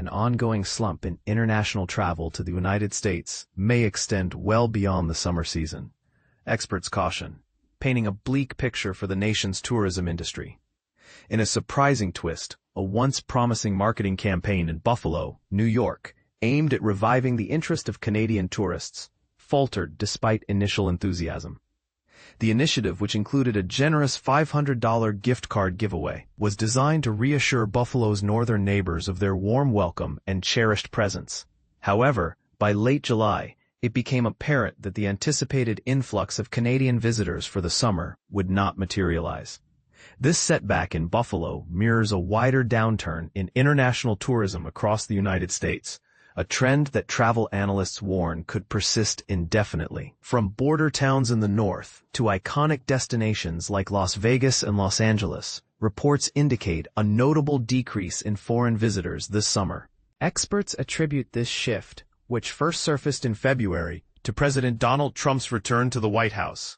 an ongoing slump in international travel to the United States may extend well beyond the summer season. Experts caution, painting a bleak picture for the nation's tourism industry. In a surprising twist, a once promising marketing campaign in Buffalo, New York, aimed at reviving the interest of Canadian tourists, faltered despite initial enthusiasm. The initiative, which included a generous $500 gift card giveaway, was designed to reassure Buffalo's northern neighbors of their warm welcome and cherished presence. However, by late July, it became apparent that the anticipated influx of Canadian visitors for the summer would not materialize. This setback in Buffalo mirrors a wider downturn in international tourism across the United States, a trend that travel analysts warn could persist indefinitely. From border towns in the north to iconic destinations like Las Vegas and Los Angeles, reports indicate a notable decrease in foreign visitors this summer. Experts attribute this shift, which first surfaced in February, to President Donald Trump's return to the White House.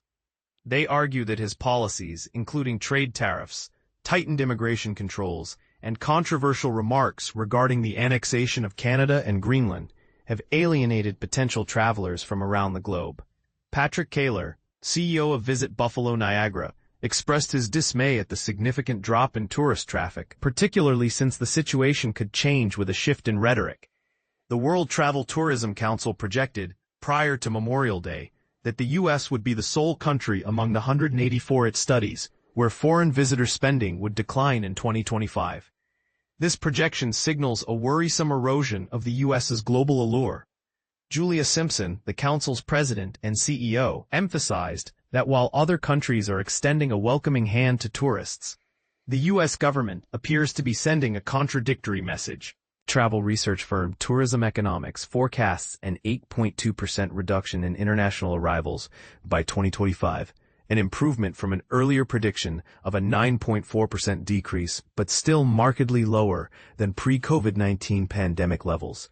They argue that his policies, including trade tariffs, tightened immigration controls, and controversial remarks regarding the annexation of Canada and Greenland, have alienated potential travelers from around the globe. Patrick Kaler, CEO of Visit Buffalo Niagara, expressed his dismay at the significant drop in tourist traffic, particularly since the situation could change with a shift in rhetoric. The World Travel Tourism Council projected, prior to Memorial Day, that the U.S. would be the sole country among the 184 it studies where foreign visitor spending would decline in 2025. This projection signals a worrisome erosion of the U.S.'s global allure. Julia Simpson, the Council's president and CEO, emphasized that while other countries are extending a welcoming hand to tourists, the U.S. government appears to be sending a contradictory message. Travel research firm Tourism Economics forecasts an 8.2% reduction in international arrivals by 2025, an improvement from an earlier prediction of a 9.4% decrease, but still markedly lower than pre-COVID-19 pandemic levels.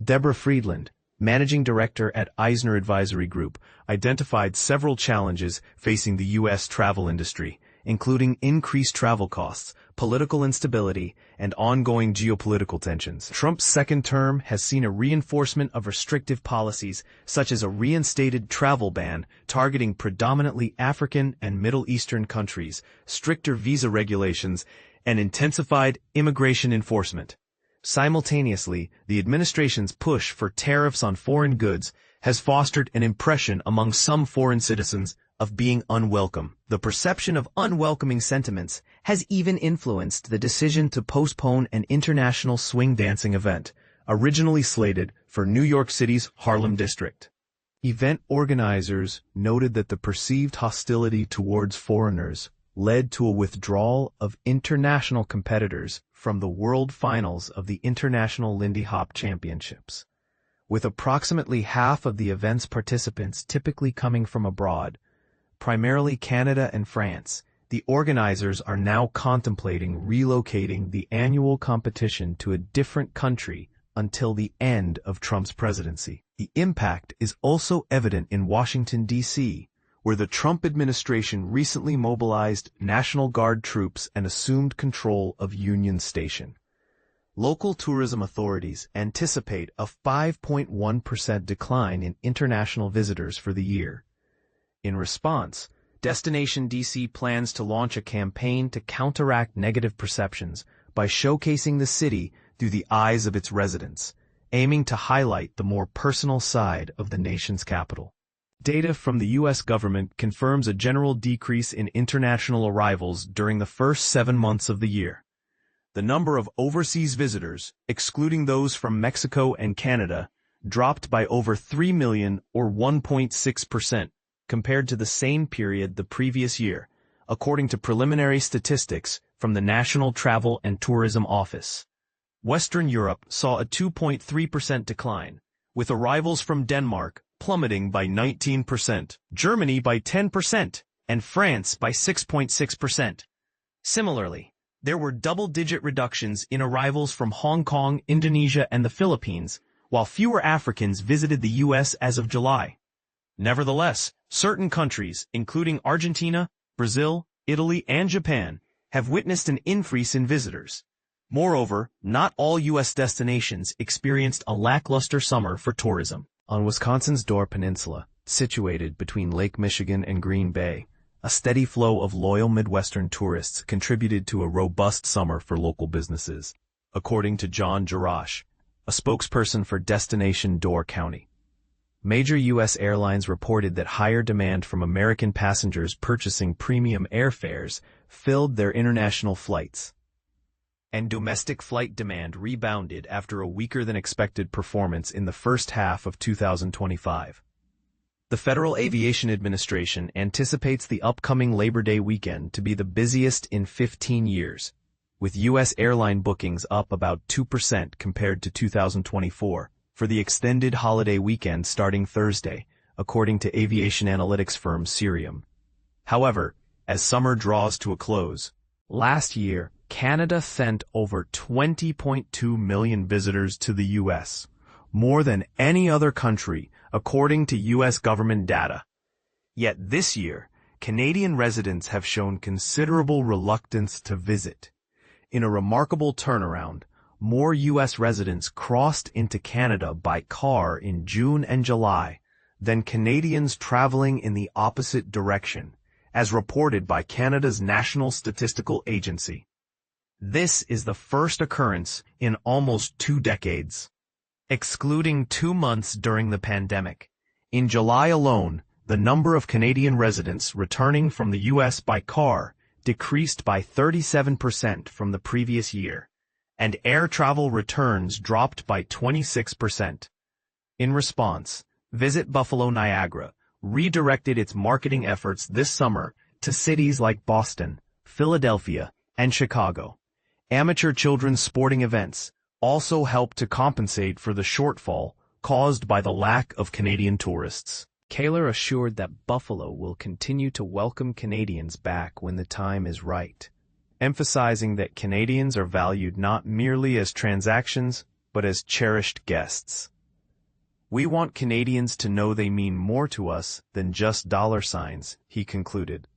Deborah Friedland, managing director at Eisner Advisory Group, identified several challenges facing the U.S. travel industry, including increased travel costs, political instability, and ongoing geopolitical tensions. Trump's second term has seen a reinforcement of restrictive policies, such as a reinstated travel ban targeting predominantly African and Middle Eastern countries, stricter visa regulations, and intensified immigration enforcement. Simultaneously, the administration's push for tariffs on foreign goods has fostered an impression among some foreign citizens of being unwelcome. The perception of unwelcoming sentiments has even influenced the decision to postpone an international swing dancing event, originally slated for New York City's Harlem district. Event organizers noted that the perceived hostility towards foreigners led to a withdrawal of international competitors from the World Finals of the International Lindy Hop Championships. With approximately half of the event's participants typically coming from abroad, primarily Canada and France, the organizers are now contemplating relocating the annual competition to a different country until the end of Trump's presidency. The impact is also evident in Washington, D.C., where the Trump administration recently mobilized National Guard troops and assumed control of Union Station. Local tourism authorities anticipate a 5.1% decline in international visitors for the year. In response, Destination DC plans to launch a campaign to counteract negative perceptions by showcasing the city through the eyes of its residents, aiming to highlight the more personal side of the nation's capital. Data from the U.S. government confirms a general decrease in international arrivals during the first 7 months of the year. The number of overseas visitors, excluding those from Mexico and Canada, dropped by over 3 million or 1.6%. compared to the same period the previous year, according to preliminary statistics from the National Travel and Tourism Office. Western Europe saw a 2.3% decline, with arrivals from Denmark plummeting by 19%, Germany by 10%, and France by 6.6%. Similarly, there were double-digit reductions in arrivals from Hong Kong, Indonesia, and the Philippines, while fewer Africans visited the U.S. as of July. Nevertheless, certain countries, including Argentina, Brazil, Italy, and Japan, have witnessed an increase in visitors. Moreover, not all U.S. destinations experienced a lackluster summer for tourism. On Wisconsin's Door Peninsula, situated between Lake Michigan and Green Bay, a steady flow of loyal Midwestern tourists contributed to a robust summer for local businesses, according to John Jarash, a spokesperson for Destination Door County. Major U.S. airlines reported that higher demand from American passengers purchasing premium airfares filled their international flights, and domestic flight demand rebounded after a weaker-than-expected performance in the first half of 2025. The Federal Aviation Administration anticipates the upcoming Labor Day weekend to be the busiest in 15 years, with U.S. airline bookings up about 2% compared to 2024 for the extended holiday weekend starting Thursday, according to aviation analytics firm Cirium. However, as summer draws to a close, last year, Canada sent over 20.2 million visitors to the U.S., more than any other country, according to U.S. government data. Yet this year, Canadian residents have shown considerable reluctance to visit. In a remarkable turnaround, more U.S. residents crossed into Canada by car in June and July than Canadians traveling in the opposite direction, as reported by Canada's National Statistical Agency. This is the first occurrence in almost 2 decades. Excluding 2 months during the pandemic, in July alone, the number of Canadian residents returning from the U.S. by car decreased by 37% from the previous year, and air travel returns dropped by 26%. In response, Visit Buffalo Niagara redirected its marketing efforts this summer to cities like Boston, Philadelphia, and Chicago. Amateur children's sporting events also helped to compensate for the shortfall caused by the lack of Canadian tourists. Kaler assured that Buffalo will continue to welcome Canadians back when the time is right, emphasizing that Canadians are valued not merely as transactions, but as cherished guests. "We want Canadians to know they mean more to us than just dollar signs," he concluded.